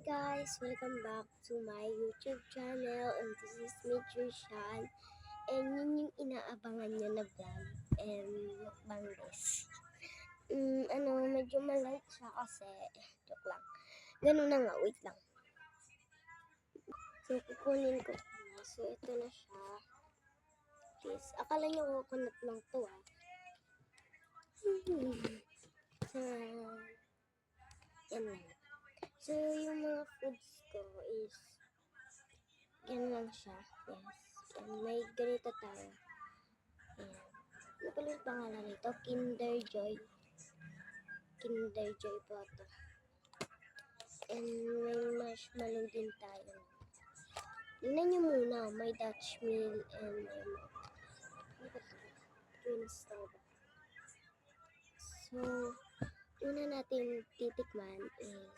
guys, welcome back to my YouTube channel, and this is me, Trishan, and yun yung inaabangan nyo na vlog and mukbang this. Medyo malight siya kasi, joke lang. Ganun na nga, wait lang. So, kukunin ko na. So, ito na siya. Please, akala nyo coconut lang to So, yan lang. So, yung mga foods ko is yan lang siya. Yes. And may ganito tayo. Ayan. Ano pala yung pangalan nito? Kinder Joy. Kinder Joy po ito. And may marshmallow din tayo. Tingnan nyo muna. May Dutch meal and ano ba ito? Twin Starbucks. So, una natin titikman is,